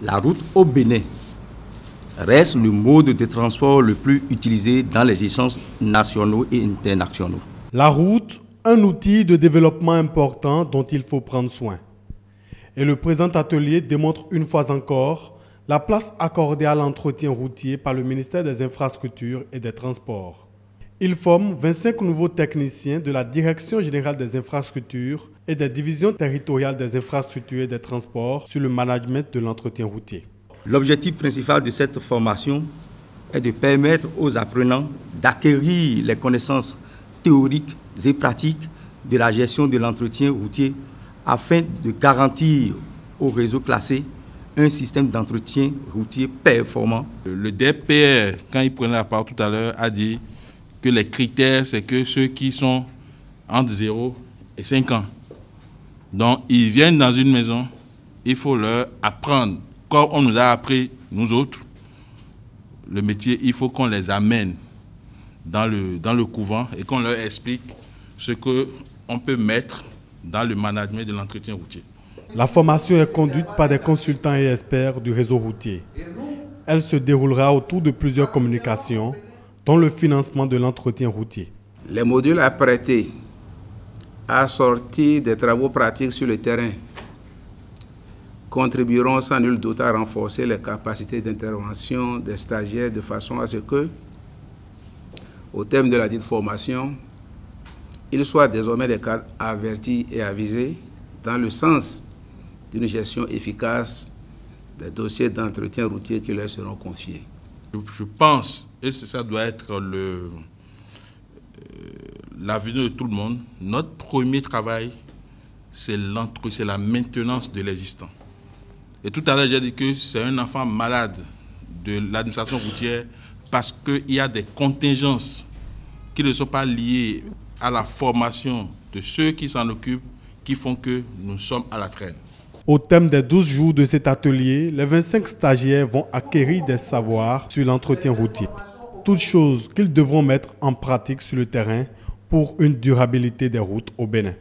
La route au Bénin reste le mode de transport le plus utilisé dans les échanges nationaux et internationaux. La route, un outil de développement important dont il faut prendre soin. Et le présent atelier démontre une fois encore la place accordée à l'entretien routier par le ministère des Infrastructures et des Transports. Il forme 25 nouveaux techniciens de la Direction générale des infrastructures et des divisions territoriales des infrastructures et des transports sur le management de l'entretien routier. L'objectif principal de cette formation est de permettre aux apprenants d'acquérir les connaissances théoriques et pratiques de la gestion de l'entretien routier afin de garantir au réseau classé un système d'entretien routier performant. Le DPR, quand il prenait la parole tout à l'heure, a dit que les critères, c'est que ceux qui sont entre 0 et 5 ans. Donc, ils viennent dans une maison, il faut leur apprendre. Comme on nous a appris, nous autres, le métier, il faut qu'on les amène dans le couvent et qu'on leur explique ce qu'on peut mettre dans le management de l'entretien routier. La formation est conduite par des consultants et experts du réseau routier. Elle se déroulera autour de plusieurs communications, dont le financement de l'entretien routier. Les modules apprêtés assortis des travaux pratiques sur le terrain contribueront sans nul doute à renforcer les capacités d'intervention des stagiaires de façon à ce que, au terme de la dite formation, ils soient désormais des cadres avertis et avisés dans le sens d'une gestion efficace des dossiers d'entretien routier qui leur seront confiés. Je pense, et ça doit être l'avenir de tout le monde, notre premier travail, c'est la maintenance de l'existant. Et tout à l'heure, j'ai dit que c'est un enfant malade de l'administration routière parce qu'il y a des contingences qui ne sont pas liées à la formation de ceux qui s'en occupent qui font que nous sommes à la traîne. Au thème des 12 jours de cet atelier, les 25 stagiaires vont acquérir des savoirs sur l'entretien routier. Toutes choses qu'ils devront mettre en pratique sur le terrain pour une durabilité des routes au Bénin.